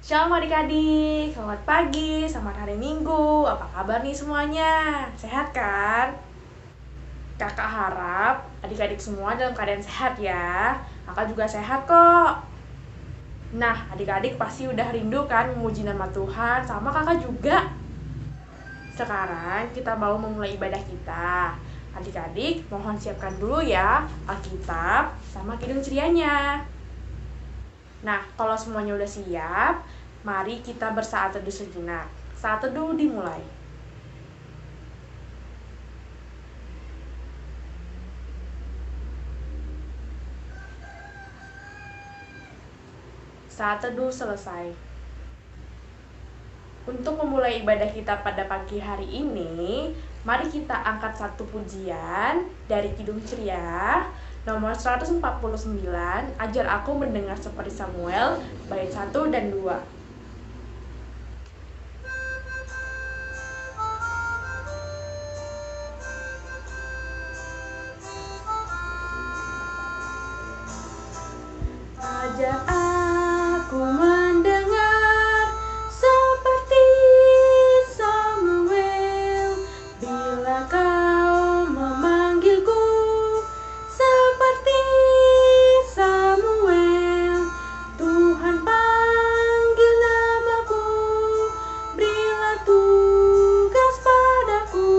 Shalom adik-adik, selamat pagi, selamat hari Minggu. Apa kabar nih semuanya? Sehat kan? Kakak harap adik-adik semua dalam keadaan sehat ya. Kakak juga sehat kok. Nah, adik-adik pasti udah rindu kan memuji nama Tuhan, sama kakak juga. Sekarang kita mau memulai ibadah kita. Adik-adik mohon siapkan dulu ya Alkitab sama kidung cerianya. Nah, kalau semuanya udah siap, mari kita bersaat teduh sejenak. Saat teduh dimulai. Saat teduh selesai. Untuk memulai ibadah kita pada pagi hari ini, mari kita angkat satu pujian dari Kidung Ceria nomor 149, Ajar Aku Mendengar Seperti Samuel, bait 1 dan 2. Ajar aku mendengar seperti Samuel, bila kau memanggilku seperti Samuel. Tuhan panggil namaku, berilah tugas padaku.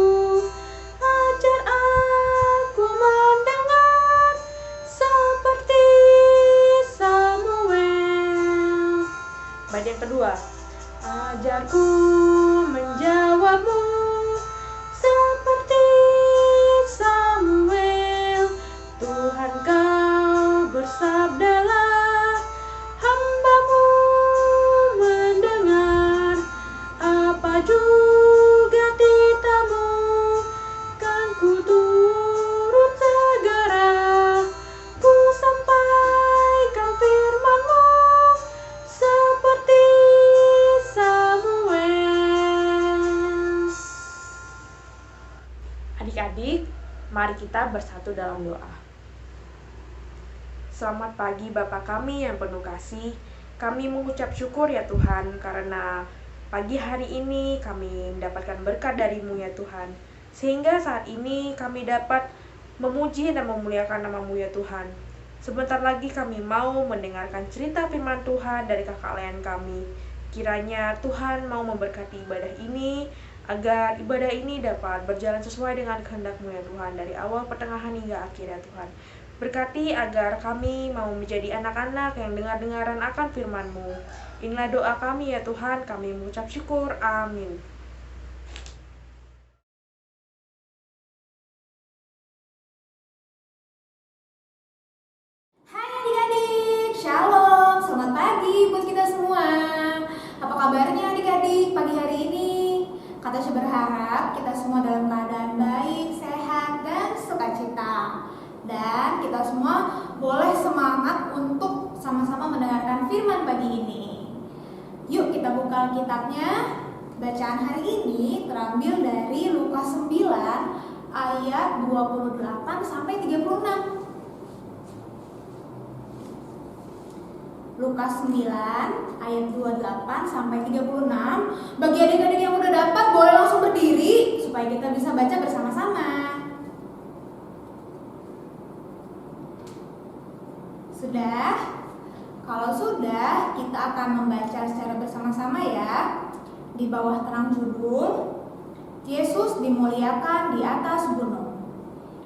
Ajar aku mendengar seperti Samuel. Bait yang kedua. Ajarku menjawabmu seperti Samuel. Tuhan kau bersabdalah, hamba-Mu mendengar. Apa juga titahmu, kan ku turut segera. Ku sampaikan firman-Mu seperti Samuel. Adik-adik, mari kita bersatu dalam doa. Selamat pagi Bapa kami yang penuh kasih. Kami mengucap syukur ya Tuhan, karena pagi hari ini kami mendapatkan berkat dari-Mu ya Tuhan. Sehingga saat ini kami dapat memuji dan memuliakan nama-Mu ya Tuhan. Sebentar lagi kami mau mendengarkan cerita firman Tuhan dari kakak layan kami. Kiranya Tuhan mau memberkati ibadah ini, agar ibadah ini dapat berjalan sesuai dengan kehendak-Mu ya Tuhan, dari awal, pertengahan, hingga akhir ya Tuhan. Berkati agar kami mau menjadi anak-anak yang dengar-dengaran akan firman-Mu. Inilah doa kami ya Tuhan, kami mengucap syukur, amin. Hai adik-adik, shalom, selamat pagi buat kita semua. Apa kabarnya adik-adik pagi hari ini? Kata Tasya berharap kita semua dalam keadaan baik, sehat, dan sukacita. Dan kita semua boleh semangat untuk sama-sama mendengarkan firman pagi ini. Yuk kita buka Alkitabnya. Bacaan hari ini terambil dari Lukas 9 ayat 28 sampai 36. Lukas 9 ayat 28 sampai 36. Bagi adik-adik yang udah dapat boleh langsung berdiri supaya kita bisa baca bersama-sama. Sudah? Kalau sudah, kita akan membaca secara bersama-sama ya. Di bawah terang judul Yesus dimuliakan di atas gunung.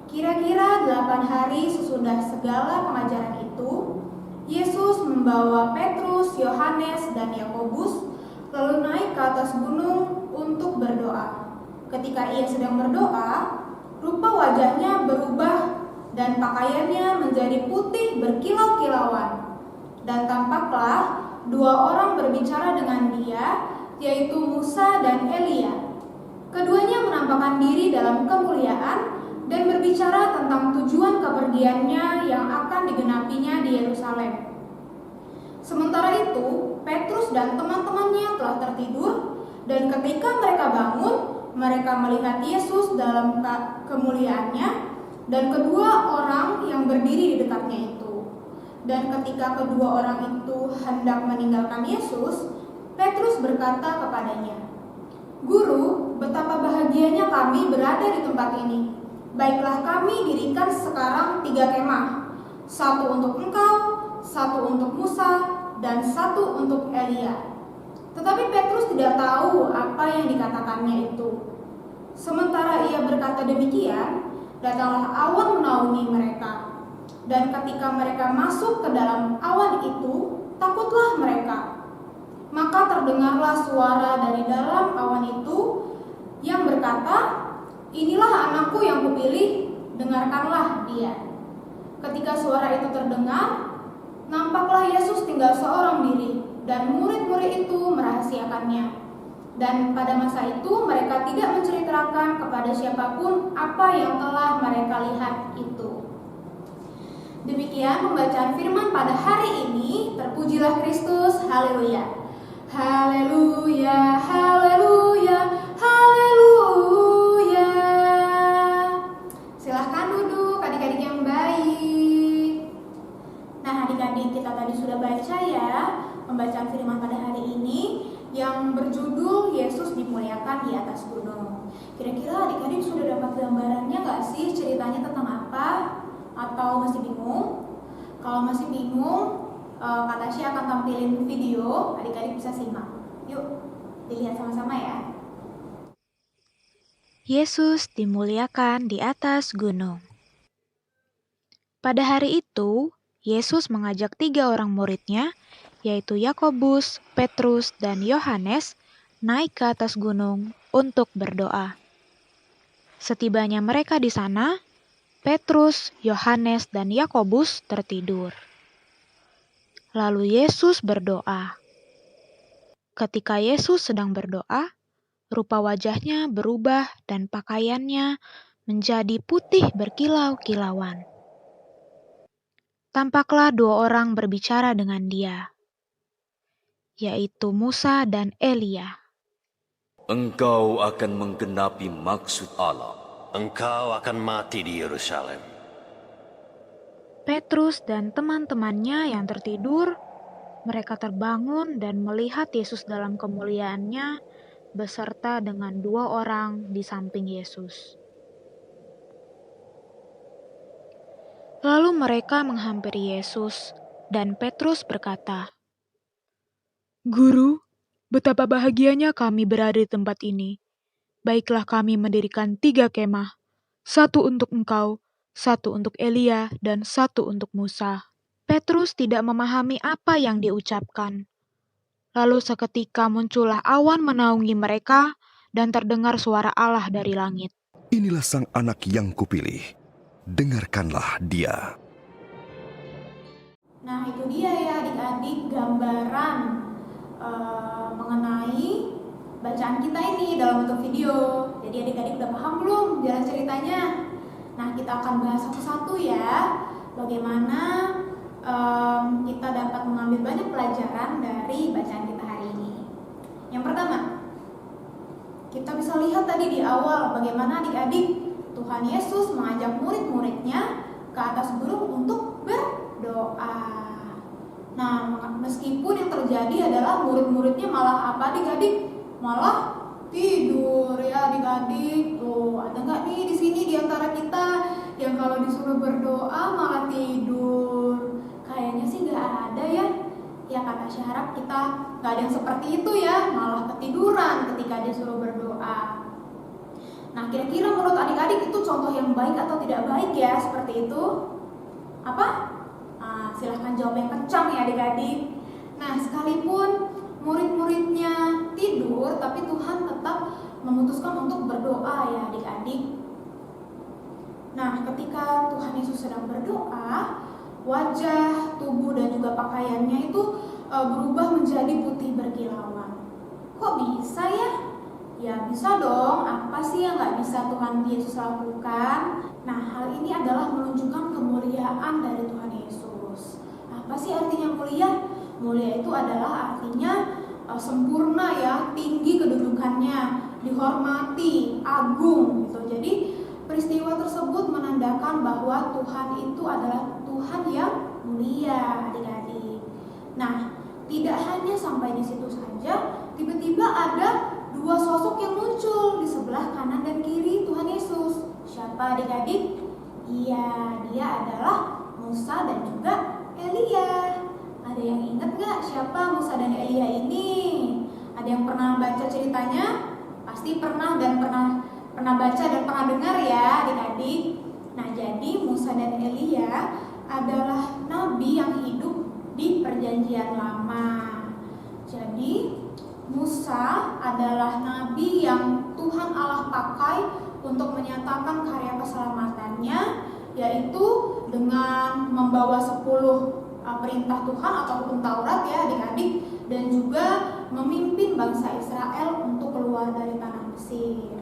Kira-kira 8 hari sesudah segala pengajaran itu, Yesus membawa Petrus, Yohanes, dan Yakobus lalu naik ke atas gunung untuk berdoa. Ketika ia sedang berdoa, rupa wajahnya berubah dan pakaiannya menjadi putih berkilau-kilauan. Dan tampaklah 2 orang berbicara dengan dia, yaitu Musa dan Elia. Keduanya menampakkan diri dalam kemuliaan dan berbicara tentang tujuan kepergiannya yang akan digenapinya di Yerusalem. Sementara itu, Petrus dan teman-temannya telah tertidur, dan ketika mereka bangun, mereka melihat Yesus dalam kemuliaannya dan kedua orang yang berdiri di dekatnya itu. Dan ketika kedua orang itu hendak meninggalkan Yesus, Petrus berkata kepadanya, "Guru, betapa bahagianya kami berada di tempat ini. Baiklah, kami dirikan sekarang 3 kemah, satu untuk engkau, satu untuk Musa, dan satu untuk Elia." Tetapi Petrus tidak tahu apa yang dikatakannya itu. Sementara ia berkata demikian, datanglah awan menaungi mereka. Dan ketika mereka masuk ke dalam awan itu, takutlah mereka. Maka terdengarlah suara dari dalam awan itu yang berkata, "Inilah anakku yang kupilih, dengarkanlah dia." Ketika suara itu terdengar, nampaklah Yesus tinggal seorang diri, dan murid-murid itu merahasiakannya. Dan pada masa itu mereka tidak menceritakan kepada siapapun apa yang telah mereka lihat itu. Demikian pembacaan firman pada hari ini. Terpujilah Kristus, haleluya. Haleluya, haleluya, haleluya. Silahkan duduk adik-adik yang baik. Nah, adik-adik, kita tadi sudah baca ya pembacaan firman pada hari ini yang berjudul Yesus dimuliakan di atas gunung. Kira-kira adik-adik sudah dapat gambarannya gak sih ceritanya tentang apa? Atau masih bingung? Kalau masih bingung, Kak Tasya akan tampilin video, adik-adik bisa simak. Yuk, dilihat sama-sama ya. Yesus dimuliakan di atas gunung. Pada hari itu, Yesus mengajak 3 orang muridnya, yaitu Yakobus, Petrus, dan Yohanes, naik ke atas gunung untuk berdoa. Setibanya mereka di sana, Petrus, Yohanes, dan Yakobus tertidur. Lalu Yesus berdoa. Ketika Yesus sedang berdoa, rupa wajahnya berubah dan pakaiannya menjadi putih berkilau-kilauan. Tampaklah 2 orang berbicara dengan dia, yaitu Musa dan Elia. Engkau akan menggenapi maksud Allah. Engkau akan mati di Yerusalem. Petrus dan teman-temannya yang tertidur, mereka terbangun dan melihat Yesus dalam kemuliaannya beserta dengan 2 orang di samping Yesus. Lalu mereka menghampiri Yesus dan Petrus berkata, "Guru, betapa bahagianya kami berada di tempat ini. Baiklah, kami mendirikan 3 kemah, satu untuk engkau, satu untuk Elia, dan satu untuk Musa." Petrus tidak memahami apa yang diucapkan. Lalu seketika muncullah awan menaungi mereka dan terdengar suara Allah dari langit. "Inilah sang anak yang kupilih, dengarkanlah dia." Nah, itu dia ya adik-adik gambaran mengenai bacaan kita ini dalam bentuk video. Jadi adik-adik udah paham belum jalan ceritanya? Nah, kita akan bahas satu-satu ya, bagaimana kita dapat mengambil banyak pelajaran dari bacaan kita hari ini. Yang pertama, kita bisa lihat tadi di awal bagaimana adik-adik Tuhan Yesus mengajak murid-muridnya ke atas gunung untuk berdoa. Nah, meskipun yang terjadi adalah murid-muridnya malah apa adik-adik? Malah tidur ya adik-adik. Tuh, ada nggak nih di sini di antara kita yang kalau disuruh berdoa malah tidur? Kayaknya sih nggak ada ya. Ya kata syarat kita nggak ada yang seperti itu ya, malah ketiduran ketika disuruh berdoa. Nah, kira-kira menurut adik-adik itu contoh yang baik atau tidak baik ya seperti itu? Apa? Silahkan jawab yang kencang ya adik-adik. Nah, sekalipun murid-muridnya tidur, tapi Tuhan tetap memutuskan untuk berdoa ya adik-adik. Nah, ketika Tuhan Yesus sedang berdoa, wajah, tubuh, dan juga pakaiannya itu berubah menjadi putih berkilauan. Kok bisa ya? Ya bisa dong, apa sih yang gak bisa Tuhan Yesus lakukan? Nah, hal ini adalah menunjukkan kemuliaan dari Tuhan Yesus. Apa sih artinya mulia? Mulia itu adalah artinya sempurna ya, tinggi kedudukannya, dihormati, agung gitu. Jadi peristiwa tersebut menandakan bahwa Tuhan itu adalah Tuhan yang mulia adik-adik. Nah, tidak hanya sampai di situ saja, tiba-tiba ada dua sosok yang muncul di sebelah kanan dan kiri Tuhan Yesus. Siapa adik-adik? Iya, dia adalah Musa dan juga Elia. Ada yang ingat gak siapa Musa dan Elia ini? Ada yang pernah baca ceritanya? Pasti pernah dan pernah baca dan pernah dengar ya adik-adik. Nah, jadi Musa dan Elia adalah nabi yang hidup di Perjanjian Lama. Jadi Musa adalah nabi yang Tuhan Allah pakai untuk menyatakan karya keselamatannya, yaitu dengan membawa 10 perintah Tuhan atau hukum Taurat ya adik-adik, dan juga memimpin bangsa Israel untuk keluar dari tanah Mesir.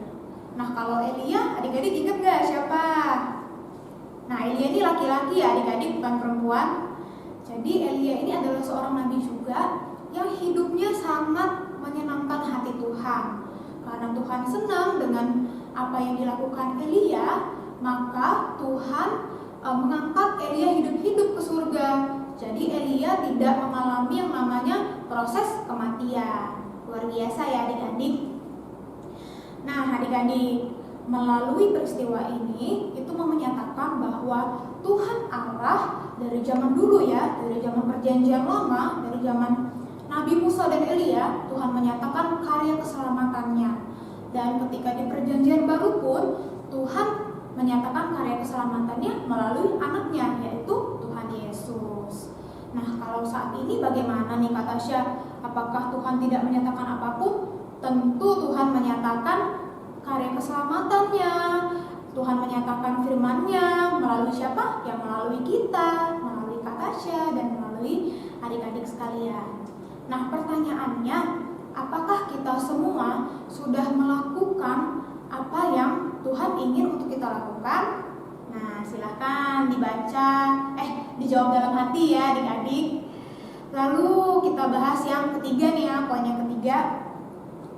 Nah, kalau Elia, adik-adik ingat gak siapa? Nah, Elia ini laki-laki ya adik-adik, bukan perempuan. Jadi Elia ini adalah seorang nabi juga yang hidupnya sangat menyenangkan hati Tuhan. Karena Tuhan senang dengan apa yang dilakukan Elia, maka Tuhan mengangkat Elia hidup-hidup ke surga. Jadi Elia tidak mengalami yang namanya proses kematian. Luar biasa ya adik-adik. Nah adik-adik, melalui peristiwa ini itu menyatakan bahwa Tuhan Allah dari zaman dulu ya, dari zaman Perjanjian Lama, dari zaman Nabi Musa dan Elia, Tuhan menyatakan karya keselamatannya. Dan ketika di Perjanjian Baru pun Tuhan menyatakan karya keselamatannya melalui anaknya, yaitu Tuhan Yesus. Nah, kalau saat ini bagaimana nih Kak Tasya? Apakah Tuhan tidak menyatakan apapun? Tentu Tuhan menyatakan karya keselamatannya. Tuhan menyatakan firman-Nya melalui siapa? Yang melalui kita, melalui Kak Tasya, dan melalui adik-adik sekalian. Nah, pertanyaannya, apakah kita semua sudah melakukan apa yang Tuhan ingin untuk kita lakukan? Nah, silahkan dibaca, dijawab dalam hati ya adik-adik. Lalu kita bahas yang ketiga nih ya, poin yang ketiga.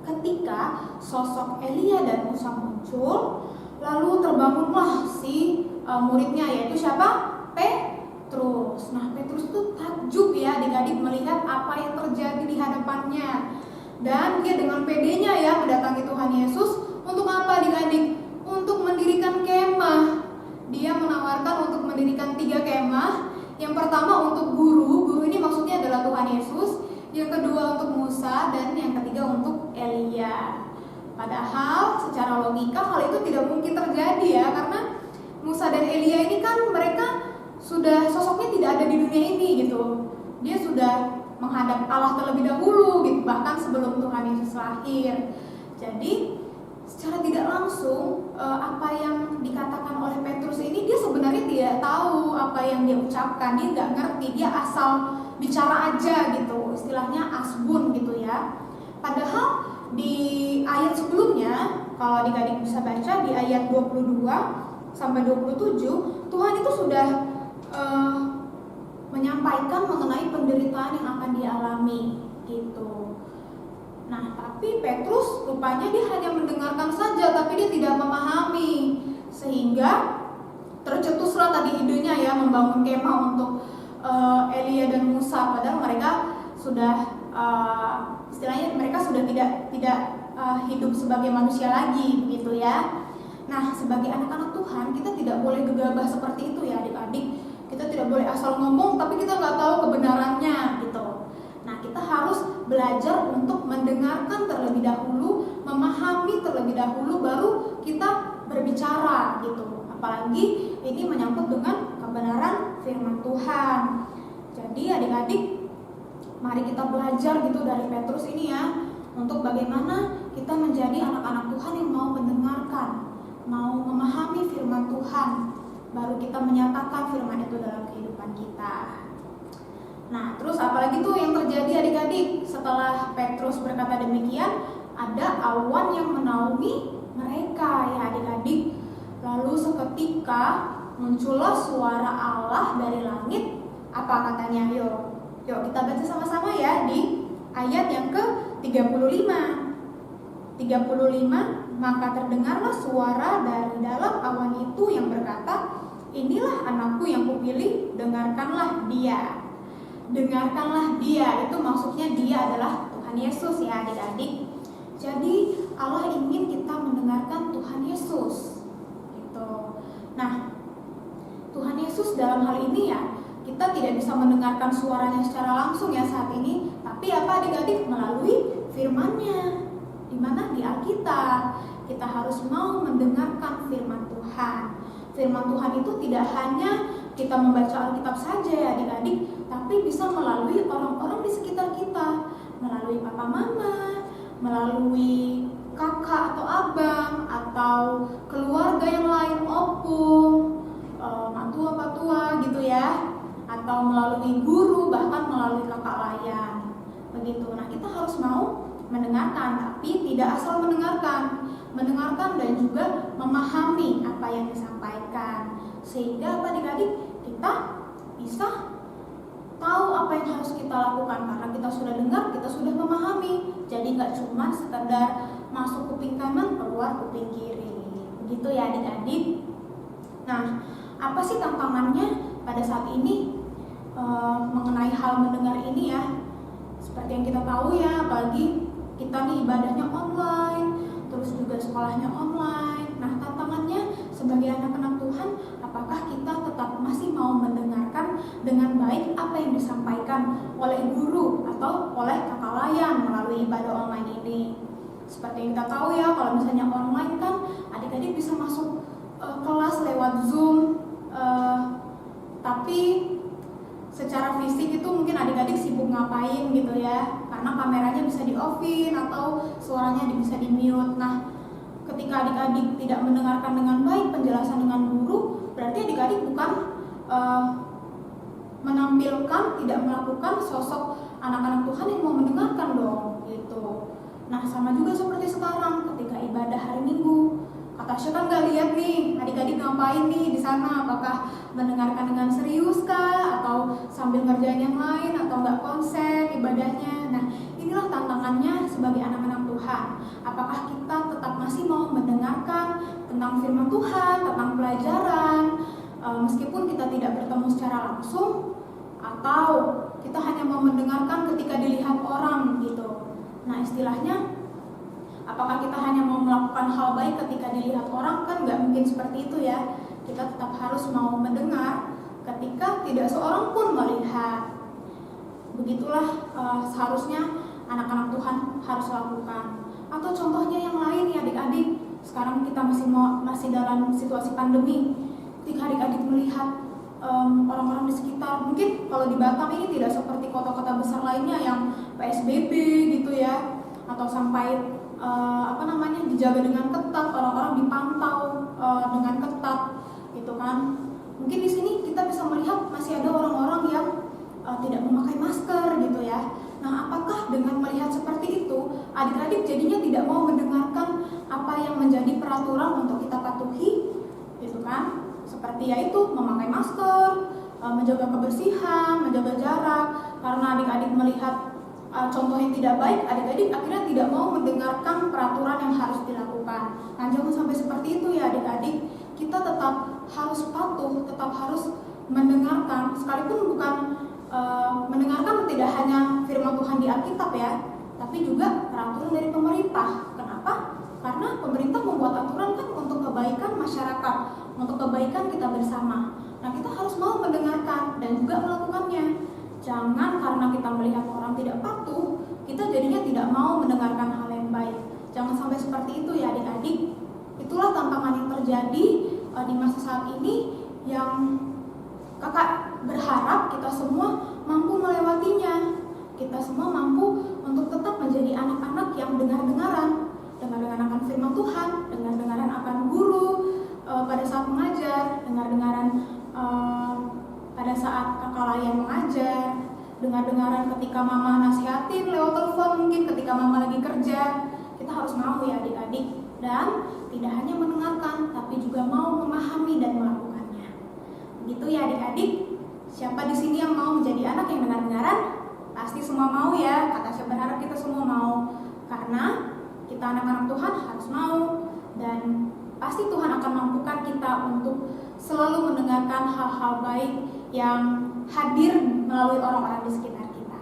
Ketika sosok Elia dan Musa muncul, lalu terbangunlah si muridnya, yaitu siapa? Petrus. Nah, Petrus itu takjub ya adik-adik melihat apa yang terjadi di hadapannya. Dan dia dengan pedenya ya mendatangi Tuhan Yesus. Untuk apa adik-adik? Untuk mendirikan kemah. Dia menawarkan untuk mendirikan 3 kemah. Yang pertama untuk guru ini maksudnya adalah Tuhan Yesus. Yang kedua untuk Musa, dan yang ketiga untuk Elia. Padahal secara logika hal itu tidak mungkin terjadi ya, karena Musa dan Elia ini kan mereka sudah sosoknya tidak ada di dunia ini gitu. Dia sudah menghadap Allah terlebih dahulu gitu, bahkan sebelum Tuhan Yesus lahir. Jadi secara tidak langsung apa yang dikatakan oleh Petrus ini, dia sebenarnya tidak tahu apa yang dia ucapkan. Dia nggak ngerti, dia asal bicara aja gitu, istilahnya asbun gitu ya. Padahal di ayat sebelumnya, kalau adik-adik bisa baca di ayat 22 sampai 27, Tuhan itu sudah menyampaikan mengenai penderitaan yang akan dialami gitu. Nah, tapi Petrus rupanya dia hanya mendengarkan saja, tapi dia tidak memahami, sehingga tercetuslah tadi idenya ya, membangun kemah untuk Elia dan Musa. Padahal mereka sudah istilahnya mereka sudah tidak hidup sebagai manusia lagi gitu ya. Nah, sebagai anak-anak Tuhan kita tidak boleh gegabah seperti itu ya adik-adik. Kita tidak boleh asal ngomong tapi kita nggak tahu kebenarannya gitu. Nah, kita harus belajar untuk mendengarkan terlebih dahulu, memahami terlebih dahulu, baru kita berbicara gitu. Apalagi ini menyangkut dengan kebenaran firman Tuhan. Jadi adik-adik, mari kita belajar gitu dari Petrus ini ya, untuk bagaimana kita menjadi anak-anak Tuhan yang mau mendengarkan, mau memahami firman Tuhan, baru kita menyatakan firman itu dalam kehidupan kita. Nah, terus apalagi tuh yang terjadi adik-adik setelah Petrus berkata demikian? Ada awan yang menaungi mereka ya adik-adik. Lalu seketika muncullah suara Allah dari langit. Apa katanya? Yuk kita baca sama-sama ya di ayat yang ke-35. 35, maka terdengarlah suara dari dalam awan itu yang berkata, inilah anakku yang kupilih, dengarkanlah dia. dengarkanlah Dia. Itu maksudnya Dia adalah Tuhan Yesus ya adik-adik. Jadi Allah ingin kita mendengarkan Tuhan Yesus gitu. Nah, Tuhan Yesus dalam hal ini ya, kita tidak bisa mendengarkan suaranya secara langsung ya saat ini, tapi apa adik-adik, melalui firman-Nya. Di mana di Alkitab kita harus mau mendengarkan firman Tuhan. Firman Tuhan itu tidak hanya kita membaca Alkitab saja ya adik-adik, tapi bisa melalui orang-orang di sekitar kita, melalui papa mama, melalui kakak atau abang, atau keluarga yang lain, opung, mantua patua gitu ya, atau melalui guru, bahkan melalui kakak layan begitu. Nah, kita harus mau mendengarkan, tapi tidak asal mendengarkan dan juga memahami apa yang disampaikan, sehingga apa adik-adik, kita bisa tahu apa yang harus kita lakukan karena kita sudah dengar, kita sudah memahami. Jadi nggak cuma sekedar masuk kuping kanan keluar kuping kiri begitu ya adik-adik. Nah, apa sih tantangannya pada saat ini mengenai hal mendengar ini ya? Seperti yang kita tahu ya, apalagi kita nih ibadahnya online, terus juga sekolahnya online. Nah, tantangannya sebagai anak-anak Tuhan, apakah kita tetap masih mau mendengarkan dengan baik apa yang disampaikan oleh guru atau oleh kakak layan melalui ibadah online ini? Seperti yang kita tahu ya, kalau misalnya online kan adik-adik bisa masuk kelas lewat Zoom, tapi secara fisik itu mungkin adik-adik sibuk ngapain gitu ya, karena kameranya bisa di-off-in atau suaranya bisa di-mute. Nah, ketika adik-adik tidak mendengarkan dengan baik penjelasan dengan guru, berarti adik-adik bukan menampilkan, tidak melakukan sosok anak-anak Tuhan yang mau mendengarkan dong gitu. Nah, sama juga seperti sekarang ketika ibadah hari Minggu, Kak Tasya kan nggak lihat nih adik-adik ngapain nih di sana, apakah mendengarkan dengan serius kah, atau sambil ngerjain yang lain, atau nggak konsen ibadahnya. Nah, inilah tantangannya sebagai anak-anak Tuhan. Apakah kita tetap masih mau mendengarkan tentang firman Tuhan, tentang pelajaran, meskipun kita tidak bertemu secara langsung, atau kita hanya mau mendengarkan ketika dilihat orang gitu. Nah, istilahnya, apakah kita hanya mau melakukan hal baik ketika dilihat orang? Kan nggak mungkin seperti itu ya. Kita tetap harus mau mendengar ketika tidak seorang pun melihat. Begitulah seharusnya anak-anak Tuhan harus lakukan. Atau contohnya yang lain ya adik-adik, sekarang kita masih dalam situasi pandemi. Ketika adik-adik melihat orang-orang di sekitar, mungkin kalau di Batam ini tidak seperti kota-kota besar lainnya yang PSBB gitu ya, atau sampai dijaga dengan ketat, orang-orang dipantau dengan ketat gitu kan. Mungkin di sini kita bisa melihat masih ada orang-orang yang tidak memakai masker gitu ya. Nah, apakah dengan melihat seperti itu, adik-adik jadinya tidak mau mendengarkan apa yang menjadi peraturan untuk kita patuhi gitu kan? Seperti yaitu memakai masker, menjaga kebersihan, menjaga jarak. Karena adik-adik melihat contoh yang tidak baik, adik-adik akhirnya tidak mau mendengarkan peraturan yang harus dilakukan. Nah, jangan sampai seperti itu ya adik-adik. Kita tetap harus patuh, tetap harus mendengarkan, sekalipun bukan mendengarkan tidak hanya firman Tuhan di Alkitab ya, tapi juga peraturan dari pemerintah. Kenapa? Karena pemerintah membuat aturan kan untuk kebaikan masyarakat, untuk kebaikan kita bersama. Nah, kita harus mau mendengarkan dan juga melakukannya. Jangan karena kita melihat orang tidak patuh, kita jadinya tidak mau mendengarkan hal yang baik. Jangan sampai seperti itu ya adik-adik. Itulah tantangan yang terjadi di masa saat ini, yang kakak berharap kita semua mampu melewatinya. Kita semua mampu untuk tetap menjadi anak-anak yang dengar-dengaran akan firman Tuhan, dengar-dengaran akan guru pada saat mengajar, dengar-dengaran pada saat kakak layan mengajar, dengar-dengaran ketika mama nasihatin lewat telepon, mungkin ketika mama lagi kerja. Kita harus mau ya adik-adik, dan tidak hanya mendengarkan tapi juga mau memahami dan melakukannya. Begitu ya adik-adik. Siapa di sini yang mau menjadi anak yang dengar-dengaran? Pasti semua mau ya. Kak Tasya berharap kita semua mau, karena kita anak-anak Tuhan harus mau, dan pasti Tuhan akan mampukan kita untuk selalu mendengarkan hal-hal baik yang hadir melalui orang-orang di sekitar kita.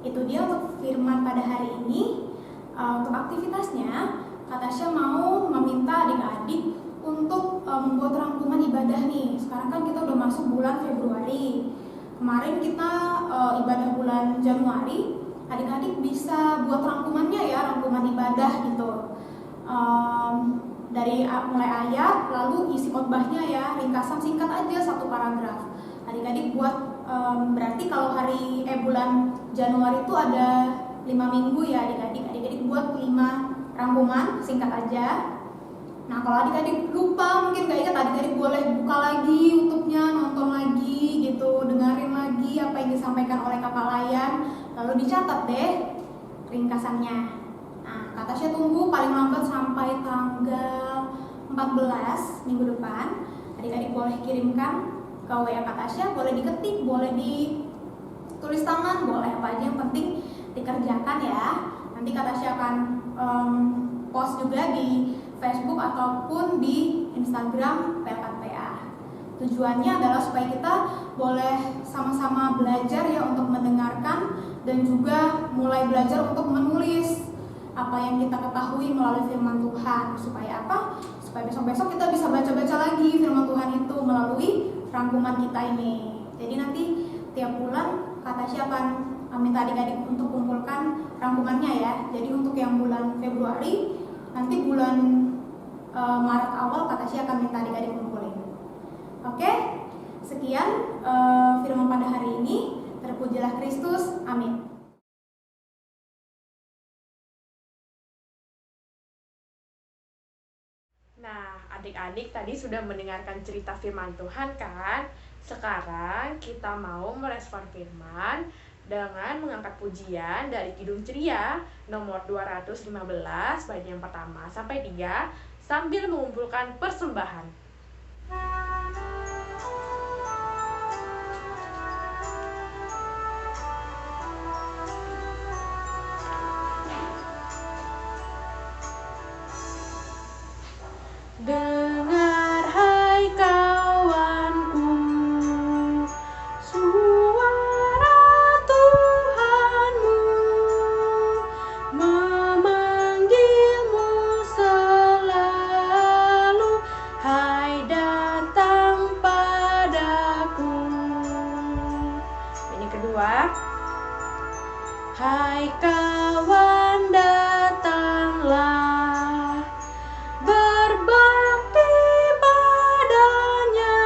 Itu dia untuk firman pada hari ini. Untuk aktivitasnya, Kak Tasya mau meminta adik-adik untuk membuat rangkuman ibadah nih. Sekarang kan kita udah masuk bulan Februari. Kemarin kita ibadah bulan Januari. Adik-adik bisa buat rangkumannya ya, rangkuman ibadah gitu. Dari mulai ayat, lalu isi khotbahnya ya, ringkasan singkat aja satu paragraf. Adik-adik buat, berarti kalau bulan Januari itu ada 5 minggu ya adik-adik buat 5 rangkuman singkat aja. Nah kalau adik-adik lupa, mungkin gak ingat, adik-adik boleh buka lagi YouTube-nya, nonton lagi gitu, dengerin lagi apa yang disampaikan oleh kakak Layan, lalu dicatat deh ringkasannya. Nah, Kak Tasya tunggu paling lambat sampai tanggal 14 minggu depan. Adik-adik boleh kirimkan ke WA Kak Tasya, boleh diketik, boleh ditulis tangan, boleh apa aja, yang penting dikerjakan ya. Nanti Kak Tasya akan post juga di Facebook ataupun di Instagram PLKPA. Tujuannya adalah supaya kita boleh sama-sama belajar ya untuk mendengarkan dan juga mulai belajar untuk menulis apa yang kita ketahui melalui firman Tuhan. Supaya apa? Supaya besok-besok kita bisa baca-baca lagi firman Tuhan itu melalui rangkuman kita ini. Jadi nanti tiap bulan Kak Tasya akan minta adik-adik untuk kumpulkan rangkumannya ya. Jadi untuk yang bulan Februari, nanti bulan Maret awal Kak Tasya akan minta adik-adik kumpulin. Oke, sekian firman pada hari ini. Terpujilah Kristus, amin. Nah, adik-adik tadi sudah mendengarkan cerita firman Tuhan kan? Sekarang kita mau merespon firman dengan mengangkat pujian dari Kidung Ceria nomor 215 bait yang pertama sampai 3 sambil mengumpulkan persembahan. Dengar hai kawanku, suara Tuhanmu memanggilmu selalu, hai datang padaku. Ini kedua, hai kawan datanglah, berbakti padanya,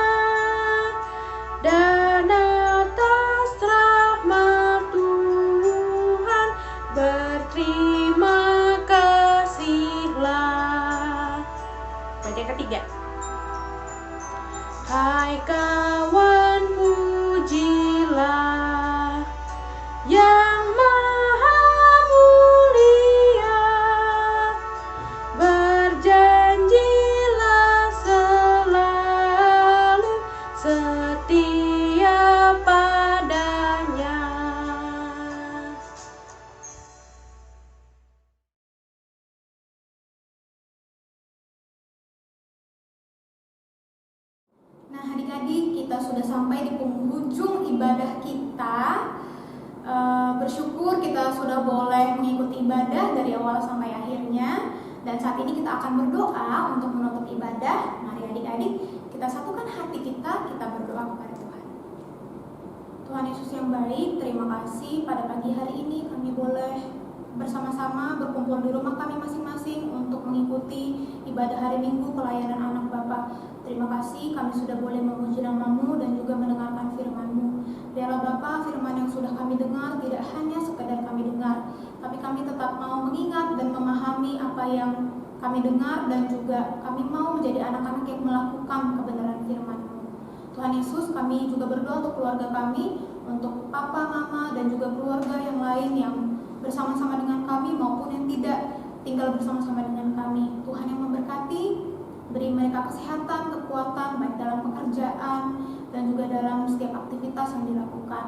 dan atas rahmat Tuhan berterima kasihlah. Bait yang ketiga, hai kawan pujilah yang maha mulia, berjanjilah selalu setia padanya. Nah adik-adik, kita sudah sampai di penghujung ibadah kita. Bersyukur kita sudah boleh mengikuti ibadah dari awal sampai akhirnya. Dan saat ini kita akan berdoa untuk menutup ibadah. Mari adik-adik, kita satukan hati kita berdoa kepada Tuhan. Tuhan Yesus yang baik, terima kasih pada pagi hari ini kami boleh bersama-sama berkumpul di rumah kami masing-masing untuk mengikuti ibadah hari Minggu pelayanan anak Bapa. Terima kasih kami sudah boleh memuji nama-Mu dan juga mendengarkan firman-Mu. Biarlah Bapa, firman yang sudah kami dengar tidak hanya sekedar kami dengar, tapi kami tetap mau mengingat dan memahami apa yang kami dengar, dan juga kami mau menjadi anak-anak yang melakukan kebenaran firman-Mu. Tuhan Yesus, kami juga berdoa untuk keluarga kami, untuk papa, mama, dan juga keluarga yang lain yang bersama-sama dengan kami maupun yang tidak tinggal bersama-sama dengan kami. Tuhan yang memberkati, beri mereka kesehatan, kekuatan, baik dalam pekerjaan dan juga dalam setiap aktivitas yang dilakukan.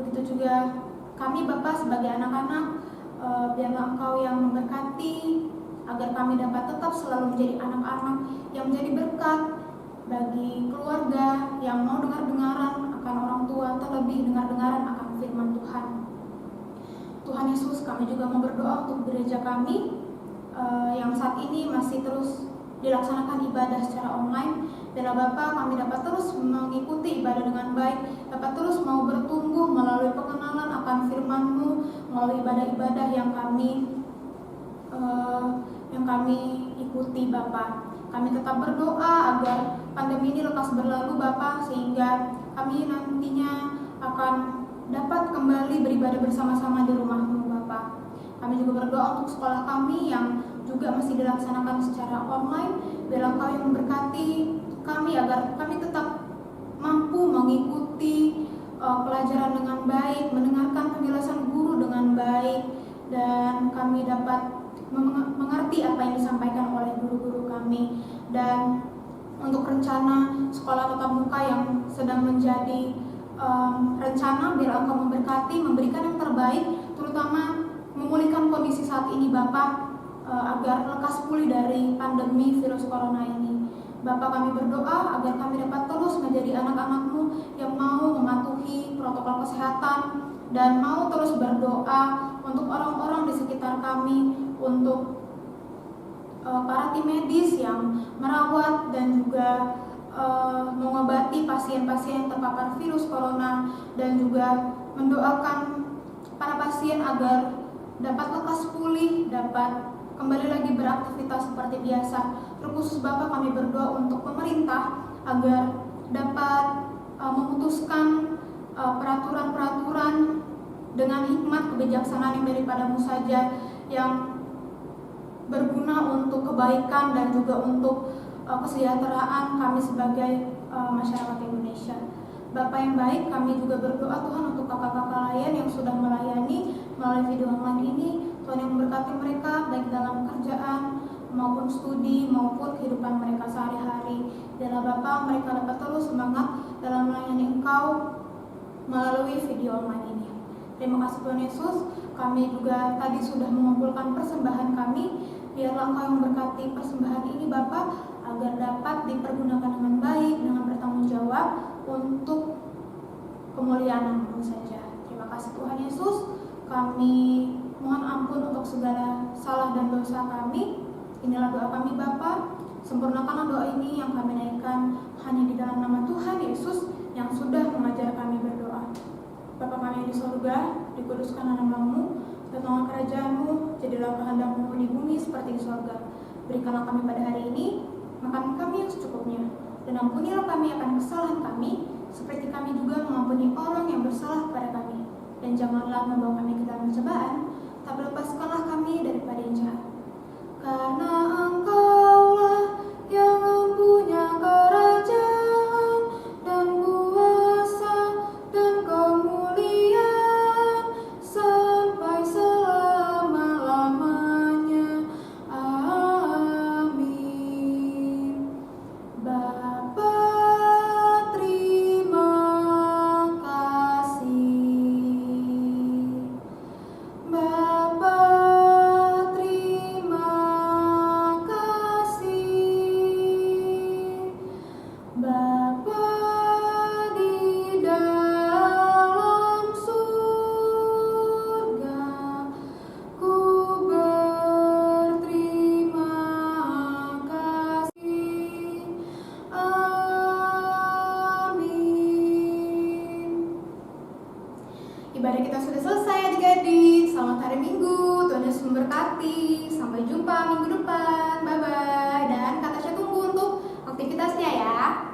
Begitu juga kami Bapa sebagai anak-anak, biarlah Engkau yang memberkati agar kami dapat tetap selalu menjadi anak-anak yang menjadi berkat bagi keluarga yang mau dengar-dengaran akan orang tua, terlebih dengar-dengaran akan firman Tuhan. Tuhan Yesus, kami juga mau berdoa untuk gereja kami yang saat ini masih terus dilaksanakan ibadah secara online. Biarlah Bapa, kami dapat terus mengikuti ibadah dengan baik, dapat terus mau bertumbuh melalui pengenalan akan firman-Mu, melalui ibadah-ibadah yang kami ikuti Bapa. Kami tetap berdoa agar pandemi ini lekas berlalu Bapa, sehingga kami nantinya akan dapat kembali beribadah bersama-sama di rumah-Mu Bapa. Kami juga berdoa untuk sekolah kami yang juga masih dilaksanakan secara online. Biarlah Engkau yang memberkati kami agar kami tetap mampu mengikuti pelajaran dengan baik, mendengarkan penjelasan guru dengan baik, dan kami dapat mengerti apa yang disampaikan oleh guru-guru kami. Dan untuk rencana sekolah tatap muka yang sedang menjadi rencana, biar Engkau memberkati, memberikan yang terbaik, terutama memulihkan kondisi saat ini Bapak, agar lekas pulih dari pandemi virus corona ini. Bapak, kami berdoa agar kami dapat terus menjadi anak-anak-Mu yang mau mematuhi protokol kesehatan dan mau terus berdoa untuk orang-orang di sekitar kami, untuk para tim medis yang merawat dan juga mengobati pasien-pasien yang terpapar virus corona, dan juga mendoakan para pasien agar dapat lekas pulih, dapat kembali lagi beraktivitas seperti biasa. Terkhusus Bapak, kami berdoa untuk pemerintah agar dapat memutuskan peraturan-peraturan dengan hikmat kebijaksanaan yang daripada-Mu saja, yang berguna untuk kebaikan dan juga untuk kesejahteraan kami sebagai masyarakat Indonesia. Bapak yang baik, kami juga berdoa Tuhan untuk kakak-kakak lain yang sudah melayani melalui video online ini. Tuhan yang memberkati mereka baik dalam pekerjaan maupun studi maupun kehidupan mereka sehari-hari. Biarlah Bapak, mereka dapat terus semangat dalam melayani Engkau melalui video online ini. Terima kasih Tuhan Yesus. Kami juga tadi sudah mengumpulkan persembahan kami. Biarlah Engkau yang memberkati persembahan ini Bapak, agar dapat dipergunakan dengan baik, dengan bertanggung jawab untuk kemuliaan Nama-Mu saja. Terima kasih Tuhan Yesus. Kami mohon ampun untuk segala salah dan dosa kami. Inilah doa kami Bapa. Sempurnakanlah doa ini yang kami naikkan hanya di dalam nama Tuhan Yesus yang sudah mengajar kami berdoa. Bapa kami di surga, dikuduskanlah nama-Mu, datanglah kerajaan-Mu, jadilah kehendak-Mu di bumi seperti di surga. Berikanlah kami pada hari ini makan kami yang secukupnya, dan ampunilah kami akan kesalahan kami, seperti kami juga mengampuni orang yang bersalah kepada kami. Dan janganlah membawa kami ke dalam pencobaan, tapi lepaskanlah kami daripada yang jahat. Karena Engkaulah yang mempunyai kerajaan dan kuasa dan kemuliaan sampai selama-lamanya. Amin. Bapa, terima kasih. Bapa, terima kasih. Bapa di dalam surga, ku berterima kasih. Amin. Ibadah kita sudah selesai adik-adik. Selamat hari Minggu, Tuhan Yesus memberkati. Sampai jumpa minggu depan. Bye-bye. Dan kata saya tunggu untuk aktivitasnya ya.